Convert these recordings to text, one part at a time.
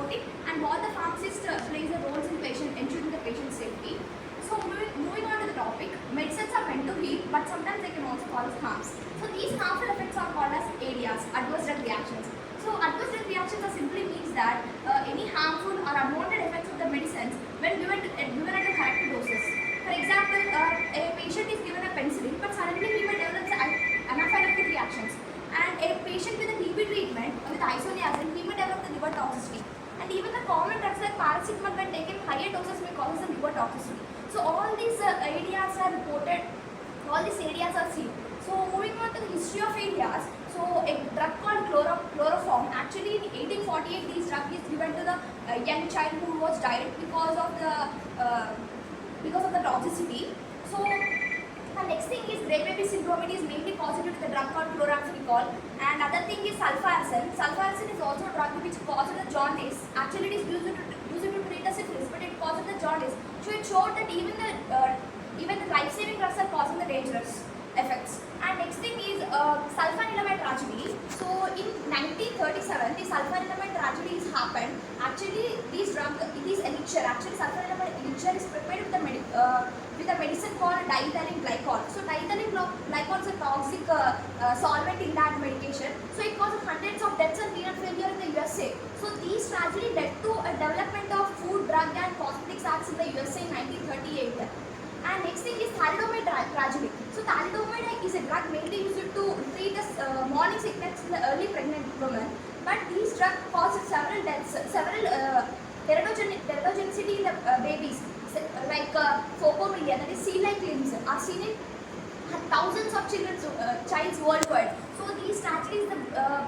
reporting and what the pharmacist plays the roles in ensuring the patient safety. So moving on to the topic, medicines are meant to heal, but sometimes they can also cause harms. So these harmful effects are called as ADRs, adverse drug reactions. So adverse drug reactions simply means that any harmful or unwanted effects of the medicines when given at the correct doses. For example, a patient is given a penicillin, but suddenly he may develop anaphylactic reactions. And a patient with a TB treatment with isoniazid, he may develop the liver toxicity. And even the common drugs like paracetamol when taken higher doses may cause the liver toxicity. So all these ADRs are reported, all these ADRs are seen. So moving on to the history of ADRs, so a drug called chloroform, actually in 1848 this drug is given to the young child who was died because of the toxicity. So the next thing is Gray-Baby syndrome. It is mainly caused due to the drug called chloramphenicol. And other thing is sulfasalazine. Sulfasalazine is also a drug which causes the jaundice. Actually, it is used to treat the syphilis, but it causes the jaundice. So it showed that even the life-saving drugs are causing the dangerous effects. And next thing is sulfanilamide tragedy. So in 1937, the sulfanilamide tragedy has happened. Actually, this drug, it is elixir. Actually, sulfanilamide elixir is prepared with a medicine called diethylene glycol. So diethylene glycol is a toxic solvent in that medication. So it causes hundreds of deaths and renal failure in the USA. So these tragedy led to a development of Food, Drug and Cosmetics Acts in the USA in 1938. And next thing is thalidomide tragedy. So thalidomide is a drug mainly used to treat morning sickness in the early pregnant women. But these drugs cause several deaths, several teratogenicity in the babies, like phocomelia, that is sea-like limbs, are seen in thousands of children worldwide. So these tragedies is the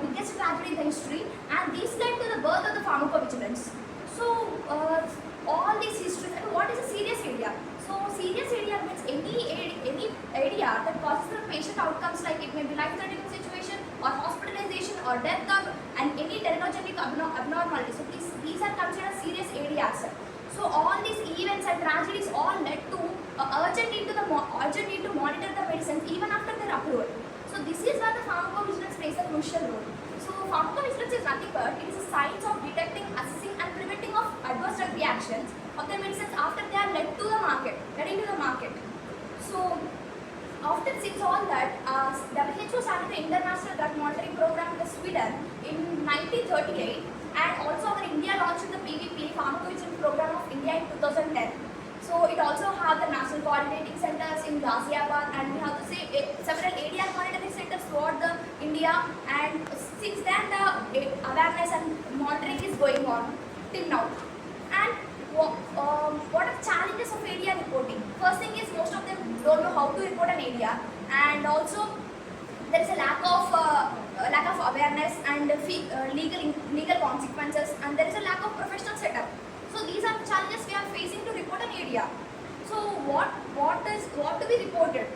biggest tragedy in the history, and this led to the birth of the pharmacovigilance. So all this history, and what is a serious ADR? So serious ADR means any ADR that causes the patient outcomes, like it may be life-threatening situation or hospitalization or death and any teratogenic abnormality. So these are considered serious ADRs. So all these events and tragedies all led to urgent need to monitor the medicines even after their approval. So this is where the pharmacovigilance plays a crucial role. So pharmacovigilance is nothing but it is a science of detecting, assessing and preventing of adverse drug reactions of the medicines after they are led into the market. So after since all that, WHO started the International Drug Monitoring Program in Sweden in 1938, and also our India launched the PVPA Pharmacovigilance Program of India in 2010. So it also have the national coordinating centers in Ghaziabad, and we have to say several ADR monitoring centers throughout the India. And since then the awareness and monitoring is going on till now. And what are the challenges of ADR reporting? First thing is most of them don't know how to report an ADR, and also there is a lack of awareness and legal consequences, and there is a lack of professional setup. So these are the challenges we are facing to report an ADR. So what to be reported?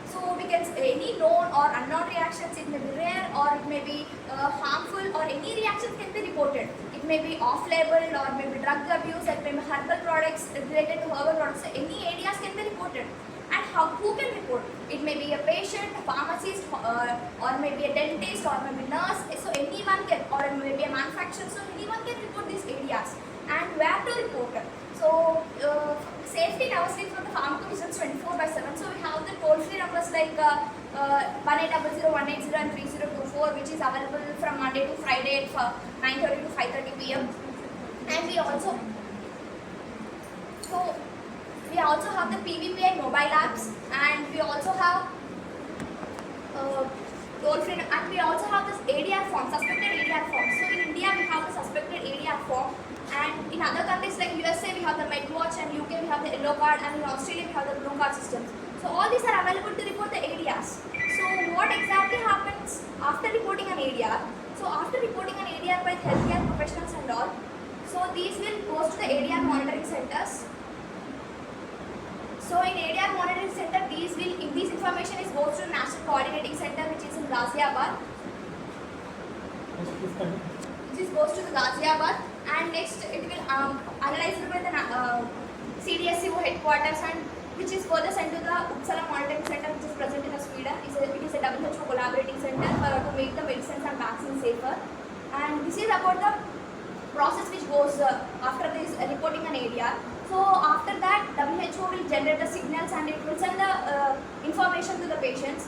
So we can say any known or unknown reactions. It may be rare or it may be harmful, or any reactions can be reported. It may be off-label or maybe drug abuse, it may be herbal products related to herbal products. So any ADRs can be reported. And who can report? It may be a patient, a pharmacist, or maybe a dentist, or maybe nurse. So anyone can, or maybe a manufacturer. So anyone can report these ADRs. And where to report it? So safety now sleeps for the pharmacovigilance 24/7. So we have the toll-free numbers like 1800, 180 and 3024, which is available from Monday to Friday at 9:30 to 5:30 p.m. And we also have the PVPI mobile apps, and we also have toll-free, and we also have this ADR form, suspected ADR form. So in India we have the suspected ADR form, and in other countries like USA we have the MedWatch, and UK we have the yellow card, and in Australia we have the blue card systems. So all these are available to report the ADRs. So what exactly happens after reporting an ADR? So after reporting an ADR by healthcare professionals and all, so these will go to the ADR monitoring centers. So in ADR monitoring center, this information is goes to National Coordinating Center, which is in Ghaziabad. This goes to the Ghaziabad, and next it will analyzed by the CDSCO headquarters, and which is further sent to the Uppsala Monitoring Center, which is present in Sweden. It is a WHO collaborating center to make the medicines and vaccines safer. And this is about the process which goes after this reporting an ADR. So after that, WHO will generate the signals and it will send the information to the patients.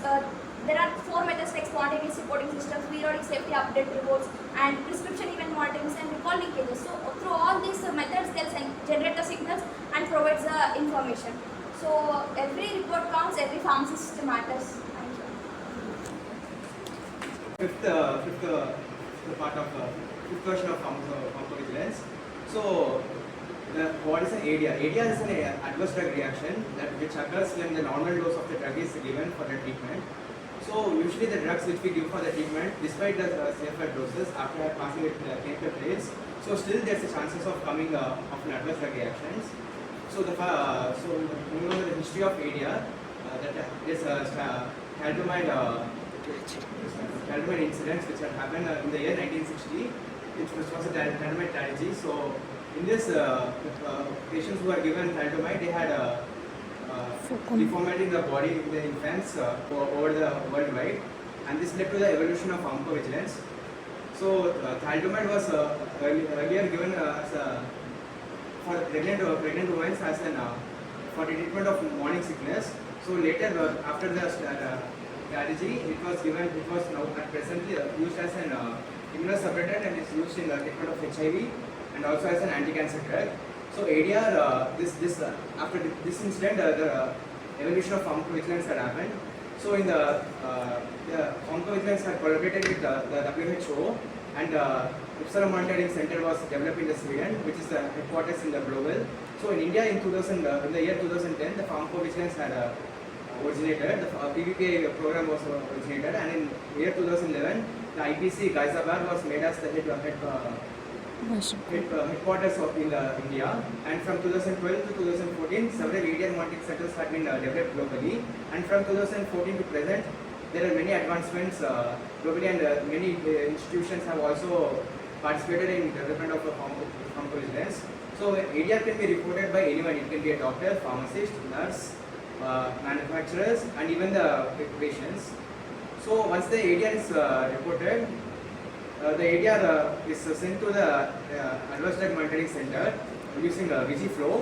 There are 4 methods like spontaneous reporting systems, periodic safety update reports, and prescription event monitoring and recall linkages. So through all these methods, they'll generate the signals and provides the information. So every report counts, every pharmacist matters. Thank you. Fifth part of fifth version of pharmacovigilance. So, what is an ADR? ADR is an adverse drug reaction which occurs when the normal dose of the drug is given for the treatment. So, usually the drugs which we give for the treatment, despite the safer doses, after passing it clinical trials, so still there's a chances of coming of an adverse drug reactions. So, you know the history of ADR, that is thalidomide incidents which had happened in the year 1960, which was a thalidomide tragedy. So, in this, patients who are given thalidomide, they had deformity in the body in the infants over the worldwide, and this led to the evolution of pharmacovigilance. So, thalidomide was earlier given for pregnant women as for the treatment of morning sickness. So later, after the strategy, it was now presently used as an immunosuppressant and is used in the treatment of HIV and also as an anti-cancer drug. So ADR, after this incident, the evolution of pharmacovigilance had happened. So in the pharmacovigilance had collaborated with the WHO, and Uppsala Monitoring Center was developed in Sweden, which is the headquarters in the global. So in India, in the year 2010, the pharmacovigilance had originated. The PVPA program was originated, and in year 2011, the IPC Ghaziabad was made as the headquarters of India. And from 2012 to 2014, several ADR monitoring centers had been developed globally. And from 2014 to present, there are many advancements globally, and many institutions have also participated in development of pharmacovigilance. So ADR can be reported by anyone. It can be a doctor, pharmacist, nurse, manufacturers, and even the patients. So once the ADR is reported, the ADR is sent to the Advanced Drug Monitoring Center using VG flow.